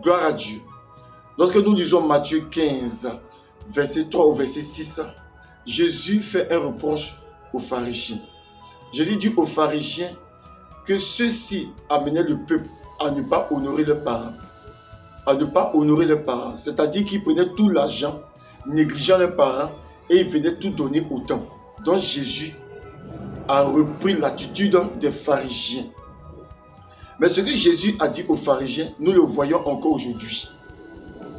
Gloire à Dieu. Lorsque nous lisons Matthieu 15, verset 3 au verset 6, Jésus fait un reproche aux pharisiens. Jésus dit aux pharisiens que ceux-ci amenaient le peuple à ne pas honorer leurs parents. À ne pas honorer leurs parents. C'est-à-dire qu'ils prenaient tout l'argent, négligeant leurs parents, et ils venaient tout donner au temple. Donc Jésus a repris l'attitude des pharisiens. Mais ce que Jésus a dit aux pharisiens, nous le voyons encore aujourd'hui.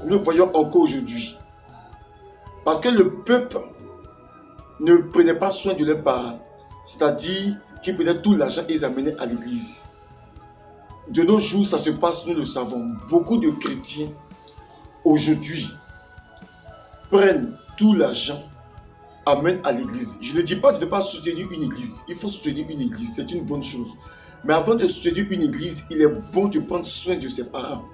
Nous le voyons encore aujourd'hui. Parce que le peuple ne prenait pas soin de leurs parents. C'est-à-dire qu'ils prenaient tout l'argent et ils amenaient à l'église. De nos jours, ça se passe, nous le savons. Beaucoup de chrétiens, aujourd'hui, prennent tout l'argent, amènent à l'église. Je ne dis pas de ne pas soutenir une église. Il faut soutenir une église, c'est une bonne chose. Mais avant de soutenir une église, il est bon de prendre soin de ses parents.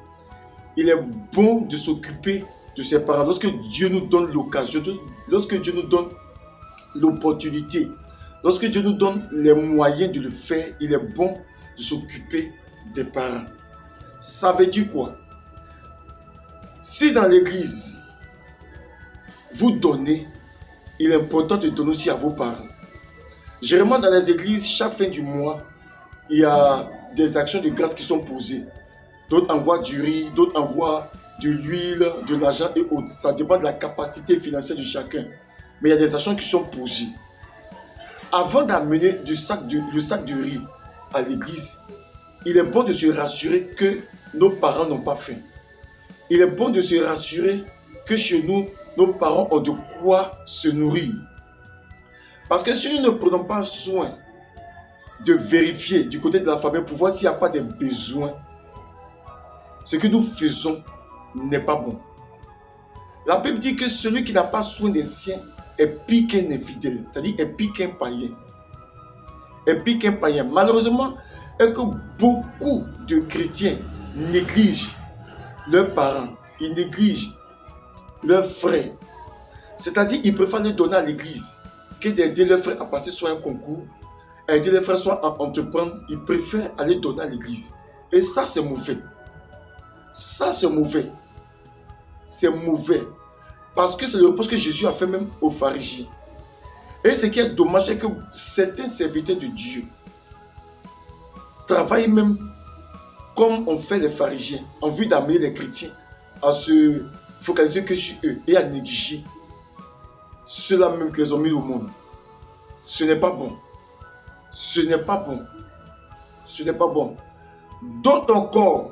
Il est bon de s'occuper de ses parents. Lorsque Dieu nous donne l'occasion, lorsque Dieu nous donne l'opportunité, lorsque Dieu nous donne les moyens de le faire, il est bon de s'occuper des parents. Ça veut dire quoi? Si dans l'église, vous donnez, il est important de donner aussi à vos parents. Généralement dans les églises, chaque fin du mois, il y a des actions de grâce qui sont posées. D'autres envoient du riz, d'autres envoient de l'huile, de l'argent et autres. Ça dépend de la capacité financière de chacun. Mais il y a des actions qui sont posées. Avant d'amener le sac de riz à l'église, il est bon de se rassurer que nos parents n'ont pas faim. Il est bon de se rassurer que chez nous, nos parents ont de quoi se nourrir. Parce que si nous ne prenons pas soin de vérifier du côté de la famille pour voir s'il n'y a pas de besoins, ce que nous faisons n'est pas bon. La Bible dit que celui qui n'a pas soin des siens est pire qu'un infidèle, c'est-à-dire est pire qu'un païen. Est pire qu'un païen. Malheureusement, est que beaucoup de chrétiens négligent leurs parents, ils négligent leurs frères. C'est-à-dire qu'ils préfèrent les donner à l'église que d'aider leurs frères à passer soit un concours, aider les frères soit à entreprendre. Ils préfèrent aller donner à l'église. Et ça, c'est mauvais. Ça, c'est mauvais. C'est mauvais. Parce que c'est le reproche que Jésus a fait même aux pharisiens. Et ce qui est dommage, c'est que certains serviteurs de Dieu travaillent même comme on fait les pharisiens, en vue d'amener les chrétiens à se focaliser que sur eux et à négliger ceux-là même qu'ils ont mis au monde. Ce n'est pas bon. Ce n'est pas bon. Ce n'est pas bon. D'autres encore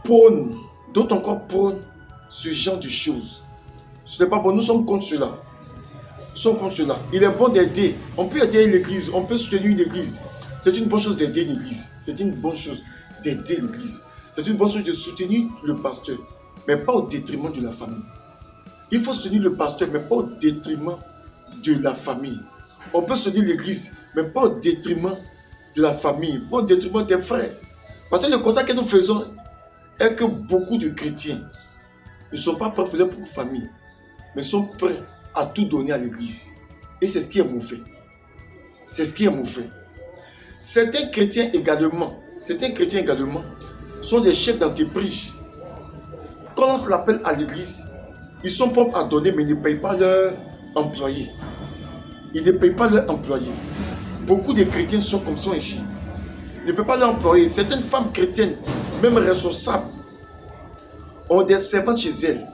prônent ce genre de choses. Ce n'est pas bon. Nous sommes contre cela. Nous sommes contre cela. Il est bon d'aider. On peut aider l'église. On peut soutenir une église. C'est une bonne chose d'aider une église. C'est une bonne chose d'aider l'église. C'est une bonne chose de soutenir le pasteur, mais pas au détriment de la famille. Il faut soutenir le pasteur, mais pas au détriment de la famille. On peut soutenir l'église, mais pas au détriment de la famille, pas au détriment des frères. Parce que le constat que nous faisons est que beaucoup de chrétiens ne sont pas prêts pour leur propre famille, mais sont prêts à tout donner à l'église. Et c'est ce qui est mauvais. C'est ce qui est mauvais. Certains chrétiens également sont des chefs d'entreprise. Quand on l'appelle à l'église, ils sont prompts à donner, mais ils ne payent pas leurs employés. Ils ne payent pas leurs employés. Beaucoup de chrétiens sont comme ça ici. Ils ne payent pas leurs employés. Certaines femmes chrétiennes, même responsables, ont des servantes chez elles.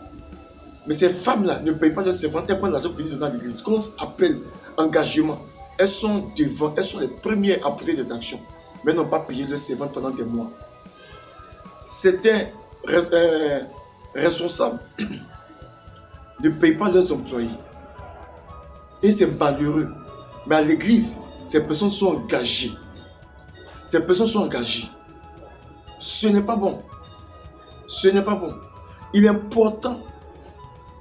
Mais ces femmes-là ne payent pas leurs servantes. Elles prennent l'argent pour venir donner à l'église. Quand on s'appelle engagement, elles sont devant, elles sont les premières à poser des actions. Mais n'ont pas payé leurs servantes pendant des mois. Certains responsables ne payent pas leurs employés. Et c'est malheureux. Mais à l'église, ces personnes sont engagées. Ces personnes sont engagées. Ce n'est pas bon. Ce n'est pas bon. Il est important,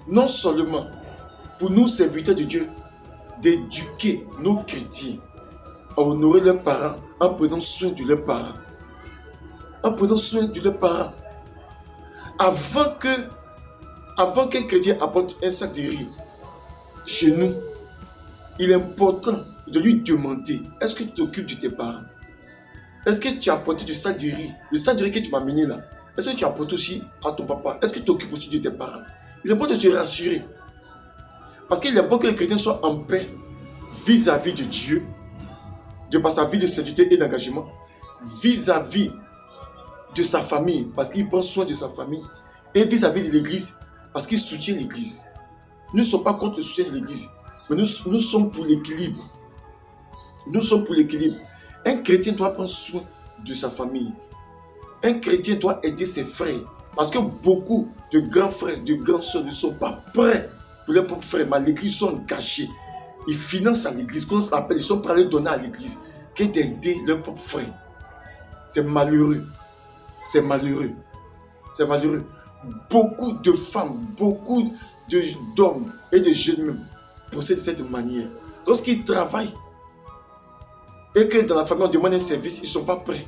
non seulement pour nous serviteurs de Dieu, d'éduquer nos chrétiens à honorer leurs parents en prenant soin de leurs parents. En prenant soin de leurs parents. Avant qu'un chrétien apporte un sac de riz chez nous, il est important de lui demander: est-ce que tu t'occupes de tes parents? Est-ce que tu as apporté du sac de riz? Le sac de riz que tu m'as amené là, est-ce que tu as apporté aussi à ton papa? Est-ce que tu t'occupes aussi de tes parents? Il est bon de se rassurer. Parce qu'il est bon que les chrétiens soient en paix vis-à-vis de Dieu, de par sa vie de sainteté et d'engagement, vis-à-vis de sa famille, parce qu'il prend soin de sa famille, et vis-à-vis de l'église, parce qu'il soutient l'église. Nous ne sommes pas contre le soutien de l'église, mais nous sommes pour l'équilibre. Nous sommes pour l'équilibre. Un chrétien doit prendre soin de sa famille. Un chrétien doit aider ses frères. Parce que beaucoup de grands frères, de grandes soeurs ne sont pas prêts pour leurs propres frères, mais l'église sont engagés. Ils financent à l'église, qu'on s'appelle, ils sont prêts à les donner à l'église, que d'aider leurs propres frères. C'est malheureux. C'est malheureux. C'est malheureux. Beaucoup de femmes, beaucoup d'hommes et de jeunes même procèdent de cette manière. Lorsqu'ils travaillent et que dans la famille on demande un service, ils ne sont pas prêts.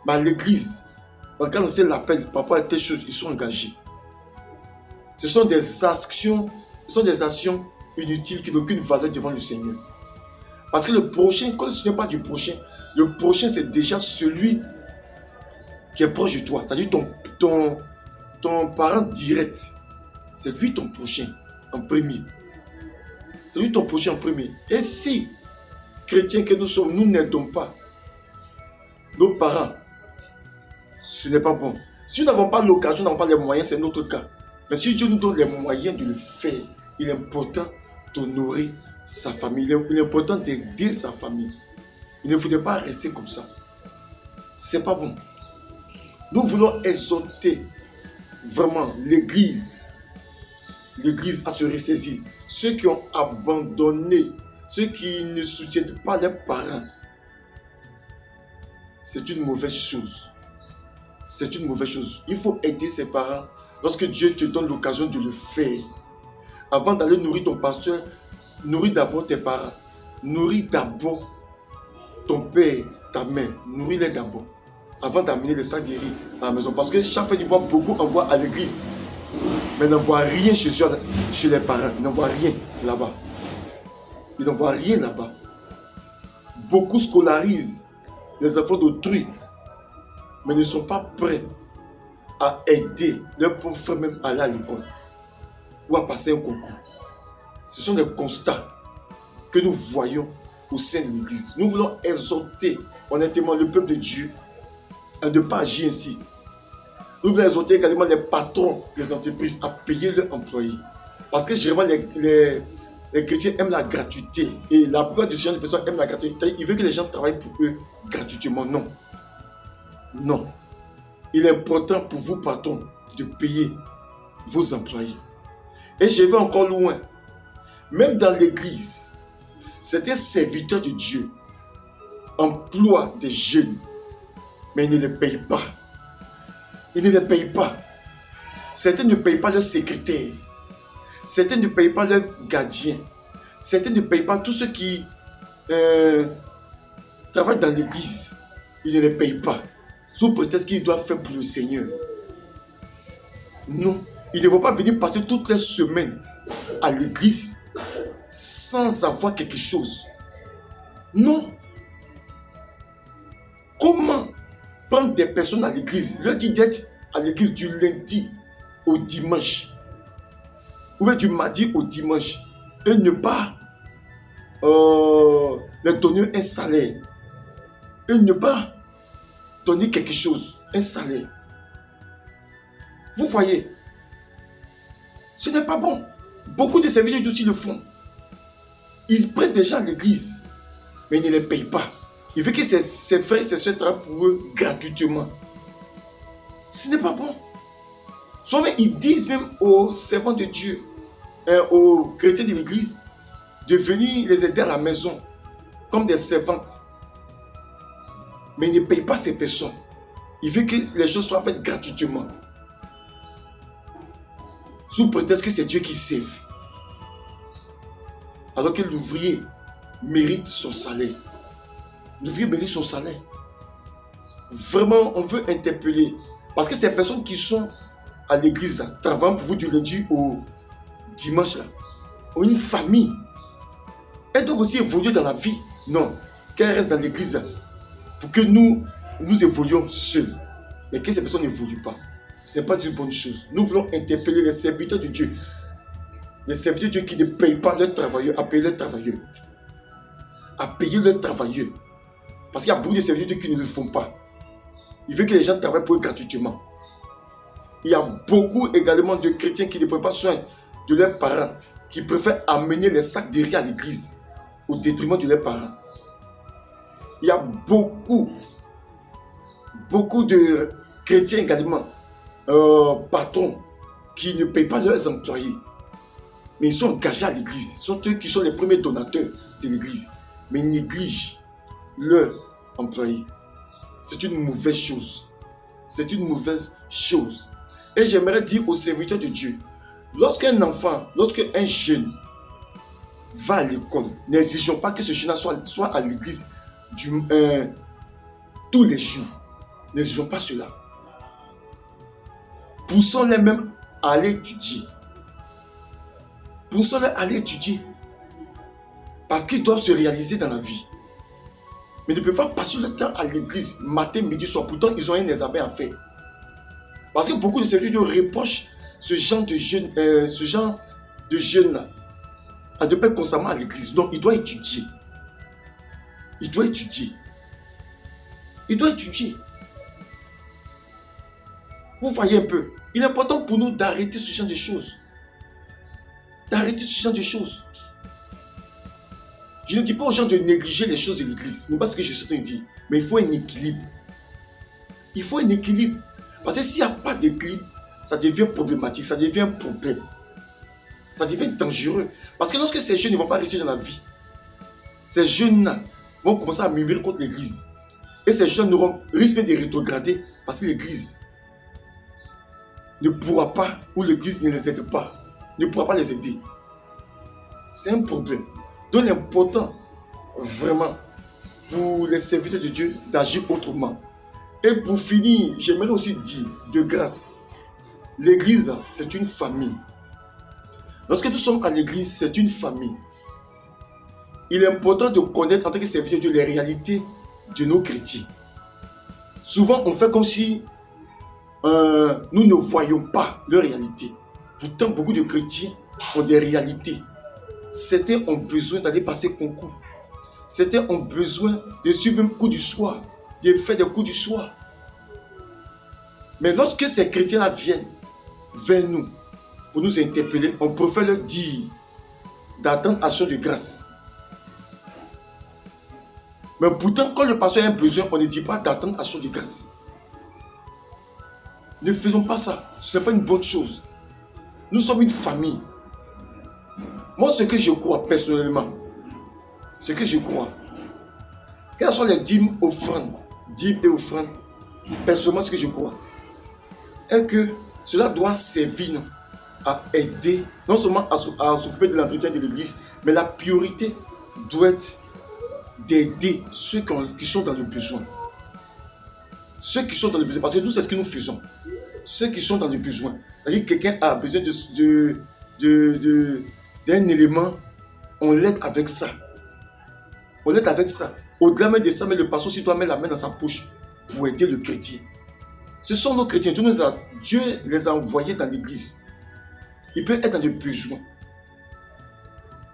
Mais à l'église, quand on sait l'appel par rapport à telle chose, ils sont engagés. Ce sont des actions inutiles qui n'ont aucune valeur devant le Seigneur. Parce que le prochain, quand ce n'est pas du prochain, le prochain c'est déjà celui qui est proche de toi, c'est-à-dire ton parent direct. C'est lui ton prochain en premier. C'est lui ton prochain en premier. Et si, chrétiens que nous sommes, nous n'aidons pas nos parents, ce n'est pas bon. Si nous n'avons pas l'occasion, nous n'avons pas les moyens, c'est notre cas. Mais si Dieu nous donne les moyens de le faire, il est important d'honorer sa famille. Il est important d'aider sa famille. Il ne faudrait pas rester comme ça. C'est pas bon. Nous voulons exhorter vraiment l'église à se ressaisir. Ceux qui ont abandonné, ceux qui ne soutiennent pas leurs parents, c'est une mauvaise chose. C'est une mauvaise chose. Il faut aider ses parents lorsque Dieu te donne l'occasion de le faire. Avant d'aller nourrir ton pasteur, nourris d'abord tes parents. Nourris d'abord ton père, ta mère. Nourris-les d'abord. Avant d'amener les sacs de riz à la maison. Parce que chaque fois du mois, beaucoup envoient à l'église. Mais ils n'envoient rien chez les parents. Ils n'envoient rien là-bas. Ils n'envoient rien là-bas. Beaucoup scolarisent les enfants d'autrui, mais ne sont pas prêts à aider leurs pauvres frères même à aller à l'école ou à passer un concours. Ce sont des constats que nous voyons au sein de l'église. Nous voulons exhorter honnêtement le peuple de Dieu à ne pas agir ainsi. Nous voulons exhorter également les patrons des entreprises à payer leurs employés. Parce que généralement, les chrétiens aiment la gratuité. Et la plupart de ces gens de personnes aiment la gratuité. Ils veulent que les gens travaillent pour eux gratuitement. Non. Non. Il est important pour vous, patrons, de payer vos employés. Et je vais encore loin. Même dans l'église, certains serviteurs de Dieu emploient des jeunes, mais ils ne les payent pas. Ils ne les payent pas. Certains ne payent pas leurs secrétaires. Certains ne payent pas leurs gardiens. Certains ne payent pas tous ceux qui travaillent dans l'église. Ils ne les payent pas. Sous prétexte qu'ils doivent faire pour le Seigneur. Non. Ils ne vont pas venir passer toutes les semaines à l'église sans avoir quelque chose. Non. Comment prendre des personnes à l'église, leur dire d'être à l'église du lundi au dimanche, ou bien du mardi au dimanche, et ne pas leur donner un salaire, et ne pas donner quelque chose, un salaire. Vous voyez, ce n'est pas bon. Beaucoup de serviteurs aussi le font. Ils prennent des gens à l'église, mais ils ne les payent pas. Il veut que ses frères et ses soeurs travaillent pour eux gratuitement. Ce n'est pas bon. Soit ils disent même aux servants de Dieu, aux chrétiens de l'église, de venir les aider à la maison, comme des servantes. Mais ils ne payent pas ces personnes. Il veut que les choses soient faites gratuitement. Sous prétexte que c'est Dieu qui save. Alors que l'ouvrier mérite son salaire. L'ouvrier mérite son salaire. Vraiment, on veut interpeller. Parce que ces personnes qui sont à l'église, travaillant pour vous du lundi au dimanche, là, ont une famille. Elles doivent aussi évoluer dans la vie. Non, qu'elles restent dans l'église pour que nous nous évoluons seuls. Mais que ces personnes n'évoluent pas, ce n'est pas une bonne chose. Nous voulons interpeller les serviteurs de Dieu. Les serviteurs de Dieu qui ne payent pas leurs travailleurs, à payer leurs travailleurs. À payer leurs travailleurs. Parce qu'il y a beaucoup de serviteurs de Dieu qui ne le font pas. Il veut que les gens travaillent pour eux gratuitement. Il y a beaucoup également de chrétiens qui ne prennent pas soin de leurs parents, qui préfèrent amener les sacs de riz à l'église au détriment de leurs parents. Il y a beaucoup de chrétiens également, patrons, qui ne payent pas leurs employés. Mais ils sont engagés à l'église. Ce sont eux qui sont les premiers donateurs de l'église. Mais ils négligent leurs employés. C'est une mauvaise chose. C'est une mauvaise chose. Et j'aimerais dire aux serviteurs de Dieu, lorsqu'un enfant, lorsqu'un jeune va à l'école, n'exigeons pas que ce jeune soit à l'église tous les jours. N'exigeons pas cela. Poussons-les même à aller étudier. Poussons-les à aller étudier. Parce qu'ils doivent se réaliser dans la vie. Mais ils ne peuvent pas passer le temps à l'église, matin, midi, soir. Pourtant, ils ont un examen à faire. Parce que beaucoup de serviteurs reprochent ce genre de jeunes-là à ne pas être constamment à l'église. Donc, il doit étudier. Il doit étudier. Il doit étudier. Vous voyez un peu. Il est important pour nous d'arrêter ce genre de choses. D'arrêter ce genre de choses. Je ne dis pas aux gens de négliger les choses de l'église. Ce n'est pas ce que je suis en train de dire. Mais il faut un équilibre. Il faut un équilibre. Parce que s'il n'y a pas d'équilibre, ça devient problématique, ça devient un problème. Ça devient dangereux. Parce que lorsque ces jeunes ne vont pas réussir dans la vie, ces jeunes-là vont commencer à murmurer contre l'église. Et ces jeunes risquent de rétrograder parce que l'église ne pourra pas, ou l'église ne les aide pas, ne pourra pas les aider. C'est un problème. Donc l'important, vraiment, pour les serviteurs de Dieu, d'agir autrement. Et pour finir, j'aimerais aussi dire, de grâce, l'église, c'est une famille. Lorsque nous sommes à l'église, c'est une famille. Il est important de connaître en tant que serviteur de Dieu les réalités de nos chrétiens. Souvent, on fait comme si nous ne voyons pas leur réalité. Pourtant, beaucoup de chrétiens ont des réalités. Certains ont besoin d'aller passer concours. Certains ont besoin de suivre un cours du soir, de faire des cours du soir. Mais lorsque ces chrétiens-là viennent vers nous pour nous interpeller, on préfère leur dire d'attendre action de grâce. Mais pourtant, quand le pasteur a un besoin, on ne dit pas d'attendre action de grâce. Ne faisons pas ça. Ce n'est pas une bonne chose. Nous sommes une famille. Moi, ce que je crois personnellement, quelles sont les dîmes et offrandes, personnellement, ce que je crois, est que cela doit servir à aider, non seulement à s'occuper de l'entretien de l'église, mais la priorité doit être d'aider ceux qui sont dans le besoin. Ceux qui sont dans le besoin, parce que nous, c'est ce que nous faisons. Ceux qui sont dans le besoin. C'est-à-dire que quelqu'un a besoin d'un élément, on l'aide avec ça. On l'aide avec ça. Au-delà même de ça, mais le pasteur aussi doit mettre la main dans sa poche pour aider le chrétien. Ce sont nos chrétiens. Dieu les a envoyés dans l'église. Ils peuvent être dans le besoin.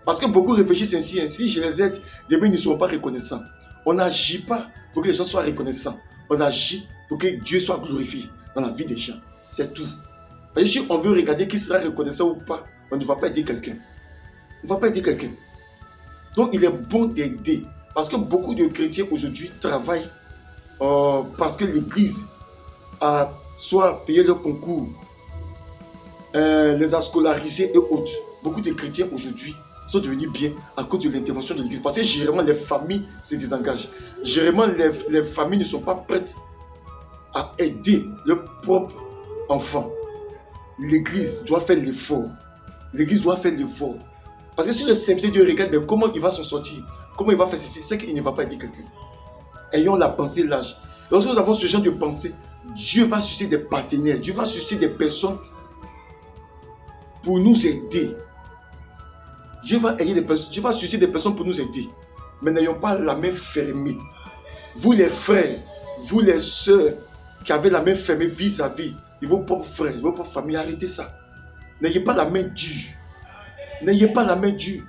Parce que beaucoup réfléchissent ainsi, je les aide, demain ils ne seront pas reconnaissants. On n'agit pas pour que les gens soient reconnaissants. On agit pour que Dieu soit glorifié dans la vie des gens. C'est tout. Parce que si on veut regarder qui sera reconnaissant ou pas, on ne va pas aider quelqu'un. On ne va pas aider quelqu'un. Donc il est bon d'aider. Parce que beaucoup de chrétiens aujourd'hui travaillent parce que l'église a soit payé leur concours, les a scolarisés et autres. Beaucoup de chrétiens aujourd'hui sont devenus bien à cause de l'intervention de l'église. Parce que généralement les familles se désengagent. Généralement les familles ne sont pas prêtes à aider leurs propres enfants. L'église doit faire l'effort. L'église doit faire l'effort. Parce que si le serviteur de Dieu regarde, mais comment il va s'en sortir, comment il va faire ceci, c'est qu'il ne va pas aider quelqu'un. Ayons la pensée large. Lorsque nous avons ce genre de pensée, Dieu va susciter des partenaires, Dieu va susciter des personnes pour nous aider. Dieu va susciter des personnes pour nous aider. Mais n'ayons pas la main fermée. Vous les frères, Vous les sœurs qui avez la main fermée vis-à-vis de vos propres frères, de vos propres familles, arrêtez ça. N'ayez pas la main dure. N'ayez pas la main dure.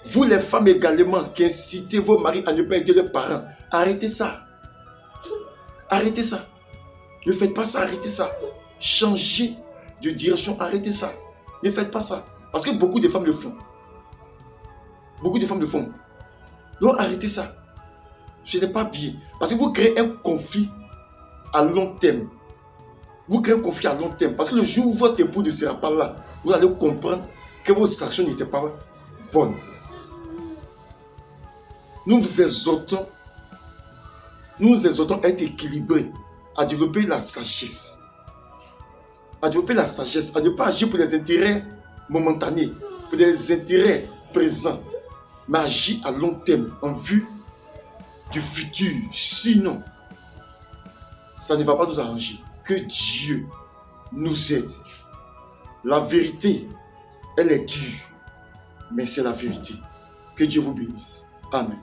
Vous les femmes également qui incitez vos maris à ne pas aider leurs parents, arrêtez ça. Arrêtez ça. Ne faites pas ça, arrêtez ça. Changez de direction, arrêtez ça. Ne faites pas ça. Parce que beaucoup de femmes le font. Beaucoup de femmes le font. Donc arrêtez ça. Ce n'est pas bien. Parce que vous créez un conflit à long terme. Vous créez un conflit à long terme. Parce que le jour où votre époux ne sera pas là, vous allez comprendre que vos actions n'étaient pas bonnes. Nous vous exhortons à être équilibrés, à développer la sagesse. À développer la sagesse, à ne pas agir pour des intérêts momentanés, pour des intérêts présents, mais agir à long terme, en vue du futur. Sinon, ça ne va pas nous arranger. Que Dieu nous aide. La vérité, elle est dure, mais c'est la vérité. Que Dieu vous bénisse. Amen.